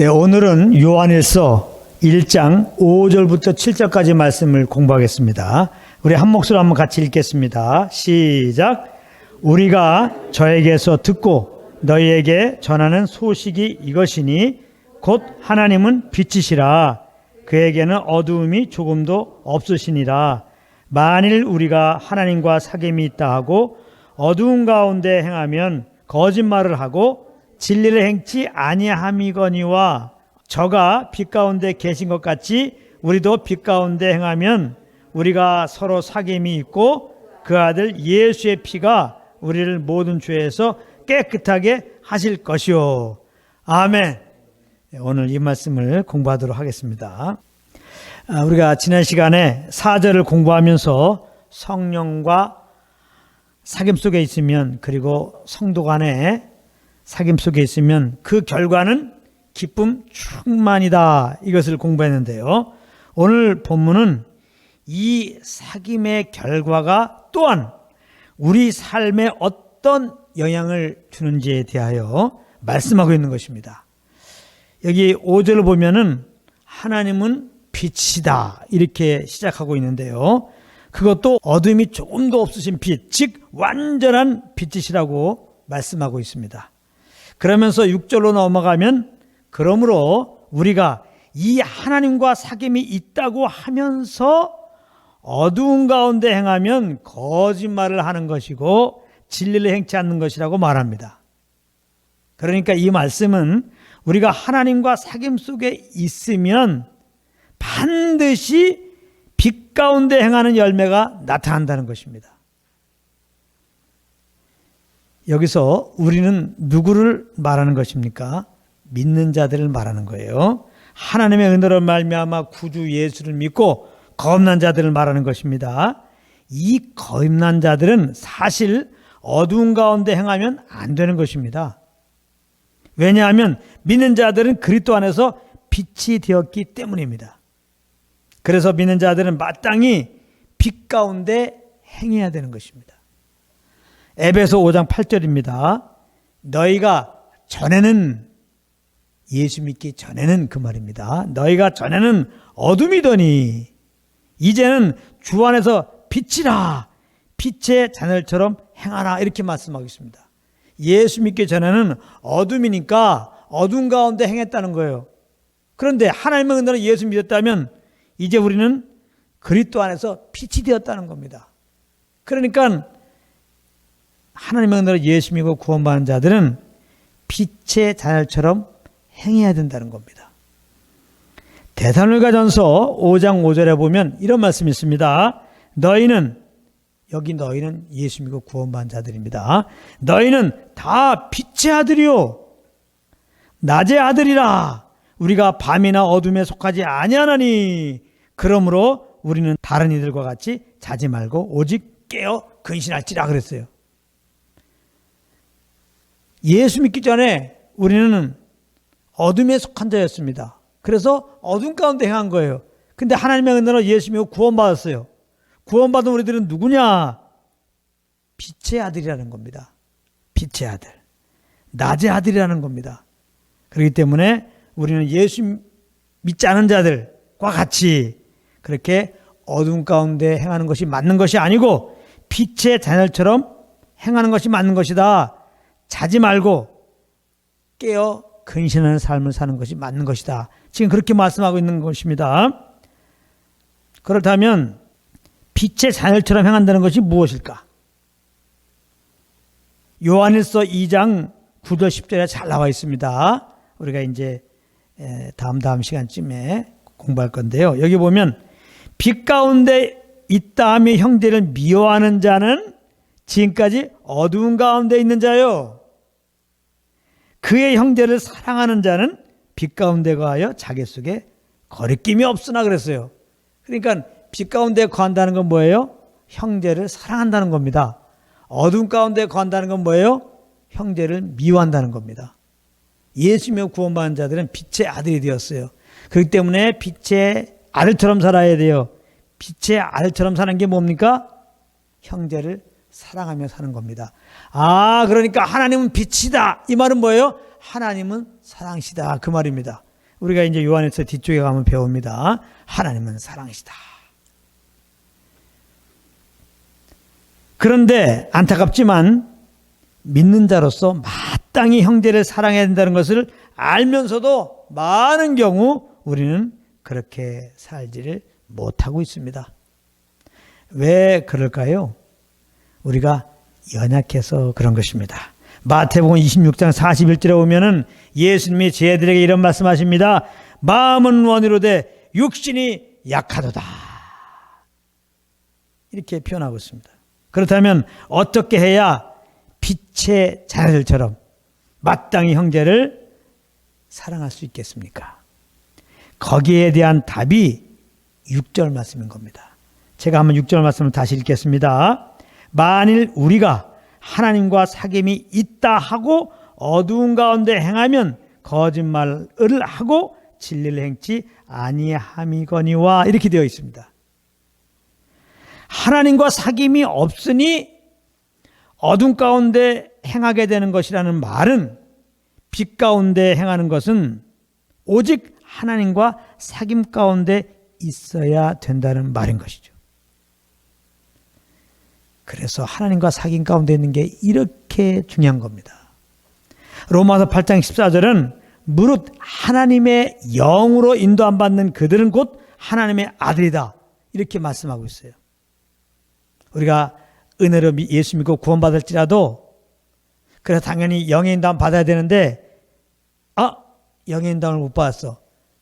네, 오늘은 요한일서 1장 5절부터 7절까지 말씀을 공부하겠습니다. 우리 한 목소리로 한번 같이 읽겠습니다. 시작. 우리가 저에게서 듣고 너희에게 전하는 소식이 이것이니 곧 하나님은 빛이시라. 그에게는 어두움이 조금도 없으시니라. 만일 우리가 하나님과 사귐이 있다 하고 어두운 가운데 행하면 거짓말을 하고 진리를 행치 아니함이거니와 저가 빛 가운데 계신 것 같이 우리도 빛 가운데 행하면 우리가 서로 사귐이 있고 그 아들 예수의 피가 우리를 모든 죄에서 깨끗하게 하실 것이요. 아멘. 오늘 이 말씀을 공부하도록 하겠습니다. 우리가 지난 시간에 4절을 공부하면서 성령과 사귐 속에 있으면, 그리고 성도 간에 사귐 속에 있으면 그 결과는 기쁨 충만이다, 이것을 공부했는데요. 오늘 본문은 이 사귐의 결과가 또한 우리 삶에 어떤 영향을 주는지에 대하여 말씀하고 있는 것입니다. 여기 5절을 보면은 하나님은 빛이다, 이렇게 시작하고 있는데요. 그것도 어둠이 조금도 없으신 빛, 즉 완전한 빛이시라고 말씀하고 있습니다. 그러면서 6절로 넘어가면 그러므로 우리가 이 하나님과 사귐이 있다고 하면서 어두운 가운데 행하면 거짓말을 하는 것이고 진리를 행치 않는 것이라고 말합니다. 그러니까 이 말씀은 우리가 하나님과 사귐 속에 있으면 반드시 빛 가운데 행하는 열매가 나타난다는 것입니다. 여기서 우리는 누구를 말하는 것입니까? 믿는 자들을 말하는 거예요. 하나님의 은혜로 말미암아 구주 예수를 믿고 거듭난 자들을 말하는 것입니다. 이 거듭난 자들은 사실 어두운 가운데 행하면 안 되는 것입니다. 왜냐하면 믿는 자들은 그리스도 안에서 빛이 되었기 때문입니다. 그래서 믿는 자들은 마땅히 빛 가운데 행해야 되는 것입니다. 에베소 5장 8절입니다. 너희가 전에는, 예수 믿기 전에는 그 말입니다. 너희가 전에는 어둠이더니 이제는 주 안에서 빛이라, 빛의 자녀들처럼 행하라, 이렇게 말씀하고 있습니다. 예수 믿기 전에는 어둠이니까 어둠 가운데 행했다는 거예요. 그런데 하나님의 은혜로 예수 믿었다면 이제 우리는 그리스도 안에서 빛이 되었다는 겁니다. 그러니까 하나님의 은혜로 예수 믿고 구원받은 자들은 빛의 자녀처럼 행해야 된다는 겁니다. 데살로니가전서 5장 5절에 보면 이런 말씀이 있습니다. 너희는, 여기 너희는 예수 믿고 구원받은 자들입니다. 너희는 다 빛의 아들이요 낮의 아들이라. 우리가 밤이나 어둠에 속하지 아니하나니 그러므로 우리는 다른 이들과 같이 자지 말고 오직 깨어 근신할지라 그랬어요. 예수 믿기 전에 우리는 어둠에 속한 자였습니다. 그래서 어둠 가운데 행한 거예요. 근데 하나님의 은혜로 예수 믿고 구원받았어요. 구원받은 우리들은 누구냐? 빛의 아들이라는 겁니다. 빛의 아들, 낮의 아들이라는 겁니다. 그렇기 때문에 우리는 예수 믿지 않은 자들과 같이 그렇게 어둠 가운데 행하는 것이 맞는 것이 아니고 빛의 자녀처럼 행하는 것이 맞는 것이다. 자지 말고 깨어 근신하는 삶을 사는 것이 맞는 것이다. 지금 그렇게 말씀하고 있는 것입니다. 그렇다면 빛의 자녀처럼 행한다는 것이 무엇일까? 요한일서 2장 9절 10절에 잘 나와 있습니다. 우리가 이제 다음 시간쯤에 공부할 건데요. 여기 보면 빛 가운데 있다 하며 형제를 미워하는 자는 지금까지 어두운 가운데 있는 자요. 그의 형제를 사랑하는 자는 빛 가운데 거하여 자기 속에 거리낌이 없으나 그랬어요. 그러니까 빛 가운데 거한다는 건 뭐예요? 형제를 사랑한다는 겁니다. 어둠 가운데 거한다는 건 뭐예요? 형제를 미워한다는 겁니다. 예수며 구원받은 자들은 빛의 아들이 되었어요. 그렇기 때문에 빛의 아들처럼 살아야 돼요. 빛의 아들처럼 사는 게 뭡니까? 형제를 사랑하며 사는 겁니다. 그러니까 하나님은 빛이다, 이 말은 뭐예요? 하나님은 사랑이시다, 그 말입니다. 우리가 이제 요한일서 뒤쪽에 가면 배웁니다. 하나님은 사랑이시다. 그런데 안타깝지만 믿는 자로서 마땅히 형제를 사랑해야 된다는 것을 알면서도 많은 경우 우리는 그렇게 살지를 못하고 있습니다. 왜 그럴까요? 우리가 연약해서 그런 것입니다. 마태복음 26장 41절에 보면은 예수님이 제자들에게 이런 말씀하십니다. 마음은 원이로되 육신이 약하도다. 이렇게 표현하고 있습니다. 그렇다면 어떻게 해야 빛의 자녀들처럼 마땅히 형제를 사랑할 수 있겠습니까? 거기에 대한 답이 6절 말씀인 겁니다. 제가 한번 6절 말씀을 다시 읽겠습니다. 만일 우리가 하나님과 사귐이 있다 하고 어두운 가운데 행하면 거짓말을 하고 진리를 행치 아니함이거니와, 이렇게 되어 있습니다. 하나님과 사귐이 없으니 어둠 가운데 행하게 되는 것이라는 말은, 빛 가운데 행하는 것은 오직 하나님과 사귐 가운데 있어야 된다는 말인 것이죠. 그래서 하나님과 사귐 가운데 있는 게 이렇게 중요한 겁니다. 로마서 8장 14절은 무릇 하나님의 영으로 인도 안 받는 그들은 곧 하나님의 아들이다, 이렇게 말씀하고 있어요. 우리가 은혜로 예수 믿고 구원받을지라도, 그래서 당연히 영의 인도함 받아야 되는데, 영의 인도함을 못 받았어.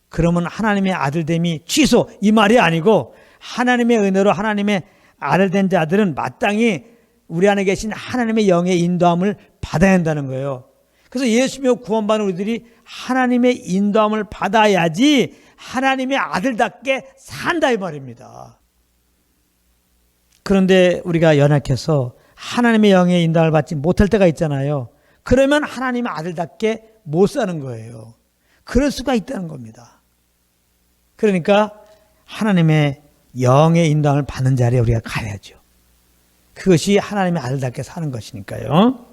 그러면 하나님의 아들됨이 취소, 이 말이 아니고, 하나님의 은혜로 하나님의 아들된 자들은 마땅히 우리 안에 계신 하나님의 영의 인도함을 받아야 한다는 거예요. 그래서 예수 믿고 구원받은 우리들이 하나님의 인도함을 받아야지 하나님의 아들답게 산다, 이 말입니다. 그런데 우리가 연약해서 하나님의 영의 인도함을 받지 못할 때가 있잖아요. 그러면 하나님의 아들답게 못 사는 거예요. 그럴 수가 있다는 겁니다. 그러니까 하나님의 영의 인도함을 받는 자리에 우리가 가야죠. 그것이 하나님의 아들답게 사는 것이니까요.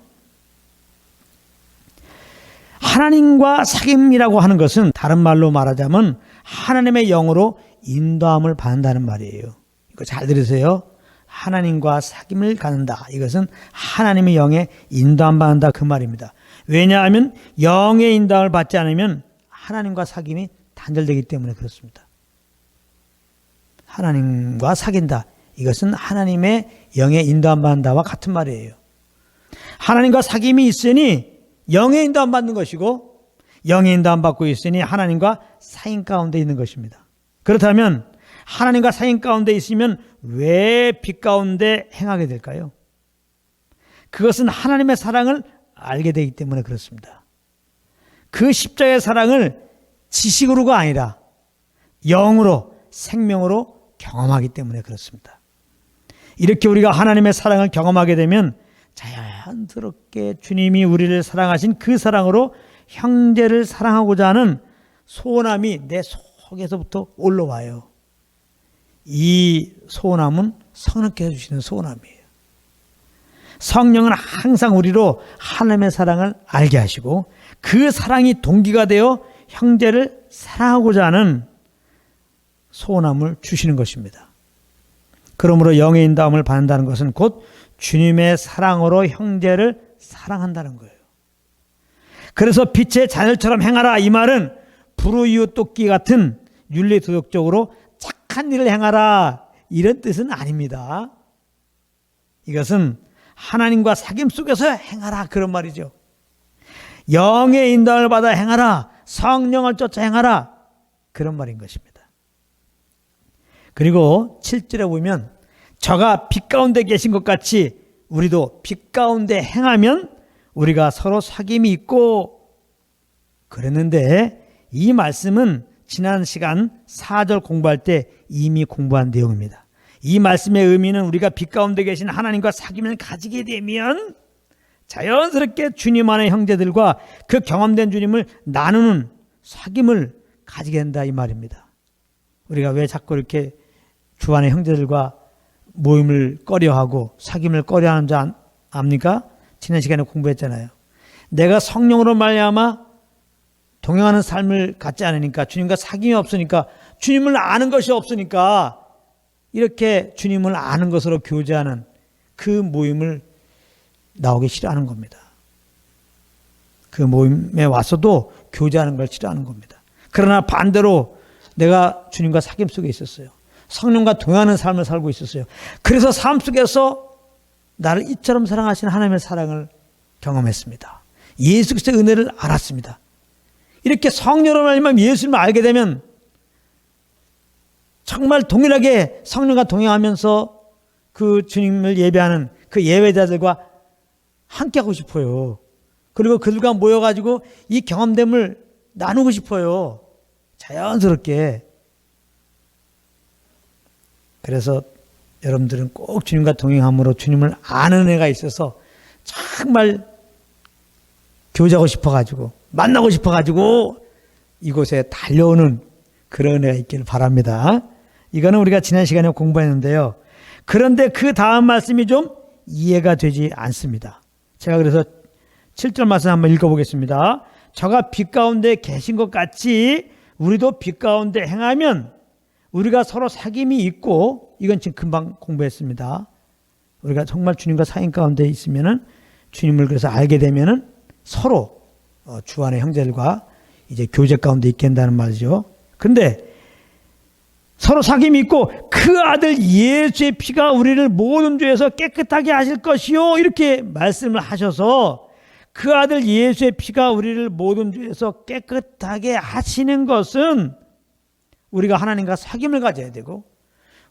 하나님과 사귐이라고 하는 것은 다른 말로 말하자면 하나님의 영으로 인도함을 받는다는 말이에요. 이거 잘 들으세요. 하나님과 사귐을 갖는다. 이것은 하나님의 영의 인도함 받는다, 그 말입니다. 왜냐하면 영의 인도함을 받지 않으면 하나님과 사귐이 단절되기 때문에 그렇습니다. 하나님과 사귄다. 이것은 하나님의 영의 인도함 받는다와 같은 말이에요. 하나님과 사귐이 있으니 영의 인도함 받는 것이고, 영의 인도함 받고 있으니 하나님과 사귐 가운데 있는 것입니다. 그렇다면 하나님과 사귐 가운데 있으면 왜 빛 가운데 행하게 될까요? 그것은 하나님의 사랑을 알게 되기 때문에 그렇습니다. 그 십자가의 사랑을 지식으로가 아니라 영으로, 생명으로 경험하기 때문에 그렇습니다. 이렇게 우리가 하나님의 사랑을 경험하게 되면 자연스럽게 주님이 우리를 사랑하신 그 사랑으로 형제를 사랑하고자 하는 소원함이 내 속에서부터 올라와요. 이 소원함은 성령께서 주시는 소원함이에요. 성령은 항상 우리로 하나님의 사랑을 알게 하시고 그 사랑이 동기가 되어 형제를 사랑하고자 하는 소원함을 주시는 것입니다. 그러므로 영의 인도함을 받는다는 것은 곧 주님의 사랑으로 형제를 사랑한다는 거예요. 그래서 빛의 자녀처럼 행하라, 이 말은 불우이웃 돕기 같은 윤리도덕적으로 착한 일을 행하라, 이런 뜻은 아닙니다. 이것은 하나님과 사귐 속에서 행하라, 그런 말이죠. 영의 인도함을 받아 행하라, 성령을 쫓아 행하라, 그런 말인 것입니다. 그리고 7절에 보면 저가 빛 가운데 계신 것 같이 우리도 빛 가운데 행하면 우리가 서로 사귐이 있고, 그랬는데 이 말씀은 지난 시간 4절 공부할 때 이미 공부한 내용입니다. 이 말씀의 의미는 우리가 빛 가운데 계신 하나님과 사귐을 가지게 되면 자연스럽게 주님 안의 형제들과 그 경험된 주님을 나누는 사귐을 가지게 된다, 이 말입니다. 우리가 왜 자꾸 이렇게 주 안의 형제들과 모임을 꺼려하고 사귐을 꺼려하는 줄 압니까? 지난 시간에 공부했잖아요. 내가 성령으로 말미암아 동행하는 삶을 갖지 않으니까, 주님과 사귐이 없으니까, 주님을 아는 것이 없으니까 이렇게 주님을 아는 것으로 교제하는 그 모임을 나오기 싫어하는 겁니다. 그 모임에 와서도 교제하는 걸 싫어하는 겁니다. 그러나 반대로 내가 주님과 사귐 속에 있었어요. 성령과 동행하는 삶을 살고 있었어요. 그래서 삶 속에서 나를 이처럼 사랑하시는 하나님의 사랑을 경험했습니다. 예수 그리스도의 은혜를 알았습니다. 이렇게 성령으로 말미암아 예수님을 알게 되면 정말 동일하게 성령과 동행하면서 그 주님을 예배하는 그 예배자들과 함께하고 싶어요. 그리고 그들과 모여가지고 이 경험됨을 나누고 싶어요. 자연스럽게. 그래서 여러분들은 꼭 주님과 동행함으로 주님을 아는 애가 있어서 정말 교제하고 싶어가지고 만나고 싶어가지고 이곳에 달려오는 그런 애가 있기를 바랍니다. 이거는 우리가 지난 시간에 공부했는데요. 그런데 그 다음 말씀이 좀 이해가 되지 않습니다. 제가 그래서 7절 말씀 한번 읽어보겠습니다. 저가 빛 가운데 계신 것 같이 우리도 빛 가운데 행하면 우리가 서로 사귐이 있고, 이건 지금 금방 공부했습니다. 우리가 정말 주님과 사귐 가운데 있으면은, 주님을 그래서 알게 되면은 서로 주 안의 형제들과 이제 교제 가운데 있게 된다는 말이죠. 근데 서로 사귐이 있고 그 아들 예수의 피가 우리를 모든 죄에서 깨끗하게 하실 것이요, 이렇게 말씀을 하셔서 그 아들 예수의 피가 우리를 모든 죄에서 깨끗하게 하시는 것은 우리가 하나님과 사귐을 가져야 되고,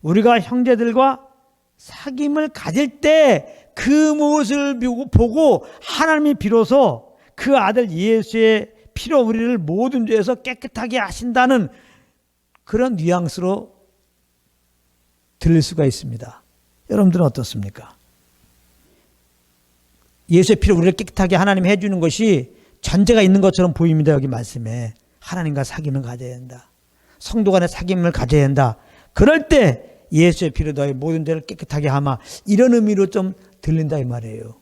우리가 형제들과 사귐을 가질 때 그 무엇을 보고 하나님이 비로소 그 아들 예수의 피로 우리를 모든 죄에서 깨끗하게 하신다는 그런 뉘앙스로 들릴 수가 있습니다. 여러분들은 어떻습니까? 예수의 피로 우리를 깨끗하게 하나님이 해주는 것이 전제가 있는 것처럼 보입니다. 여기 말씀에 하나님과 사귐을 가져야 한다, 성도 간의 사귐을 가져야 한다. 그럴 때 예수의 피로 너희 모든 죄를 깨끗하게 하마, 이런 의미로 좀 들린다 이 말이에요.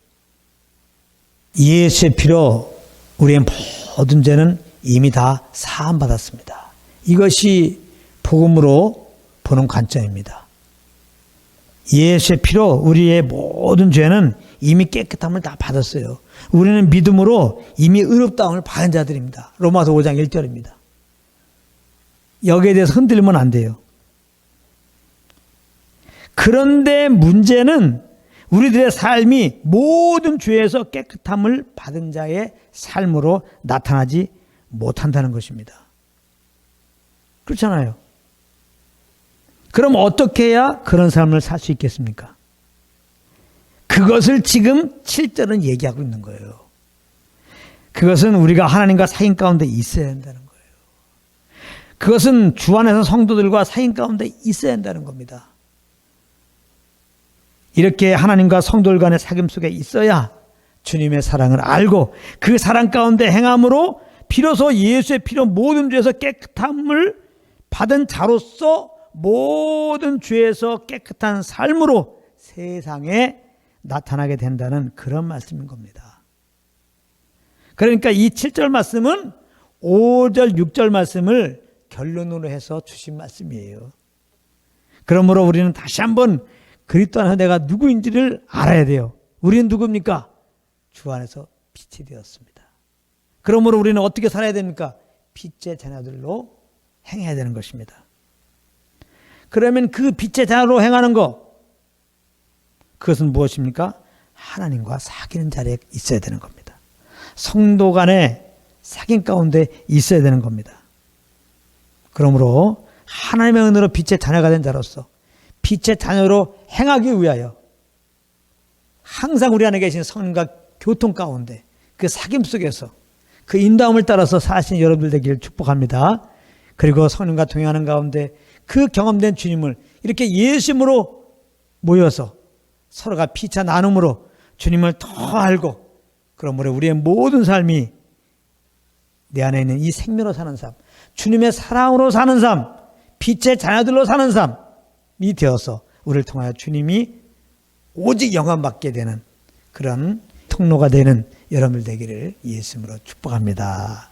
예수의 피로 우리의 모든 죄는 이미 다 사함받았습니다. 이것이 복음으로 보는 관점입니다. 예수의 피로 우리의 모든 죄는 이미 깨끗함을 다 받았어요. 우리는 믿음으로 이미 의롭다함을 받은 자들입니다. 로마서 5장 1절입니다. 여기에 대해서 흔들리면 안 돼요. 그런데 문제는 우리들의 삶이 모든 죄에서 깨끗함을 받은 자의 삶으로 나타나지 못한다는 것입니다. 그렇잖아요. 그럼 어떻게 해야 그런 삶을 살 수 있겠습니까? 그것을 지금 7절은 얘기하고 있는 거예요. 그것은 우리가 하나님과 사귐 가운데 있어야 한다는 거예요. 그것은 주 안에서 성도들과 사귐 가운데 있어야 한다는 겁니다. 이렇게 하나님과 성도들 간의 사귐 속에 있어야 주님의 사랑을 알고 그 사랑 가운데 행함으로 비로소 예수의 피로 모든 죄에서 깨끗함을 받은 자로서 모든 죄에서 깨끗한 삶으로 세상에 나타나게 된다는 그런 말씀인 겁니다. 그러니까 이 7절 말씀은 5절, 6절 말씀을 결론으로 해서 주신 말씀이에요. 그러므로 우리는 다시 한번 그리스도 안에서 내가 누구인지를 알아야 돼요. 우리는 누굽니까? 주 안에서 빛이 되었습니다. 그러므로 우리는 어떻게 살아야 됩니까? 빛의 자녀들로 행해야 되는 것입니다. 그러면 그 빛의 자녀로 행하는 것, 그것은 무엇입니까? 하나님과 사귀는 자리에 있어야 되는 겁니다. 성도 간의 사귐 가운데 있어야 되는 겁니다. 그러므로 하나님의 은혜로 빛의 자녀가 된 자로서 빛의 자녀로 행하기 위하여 항상 우리 안에 계신 성령과 교통 가운데 그 사귐 속에서 그 인도함을 따라서 사신 여러분들 되기를 축복합니다. 그리고 성령과 동행하는 가운데 그 경험된 주님을 이렇게 예수님으로 모여서 서로가 피차 나눔으로 주님을 더 알고, 그러므로 우리의 모든 삶이 내 안에 있는 이 생명으로 사는 삶, 주님의 사랑으로 사는 삶, 빛의 자녀들로 사는 삶이 되어서 우리를 통하여 주님이 오직 영광받게 되는 그런 통로가 되는 여러분들 되기를 예수님으로 축복합니다.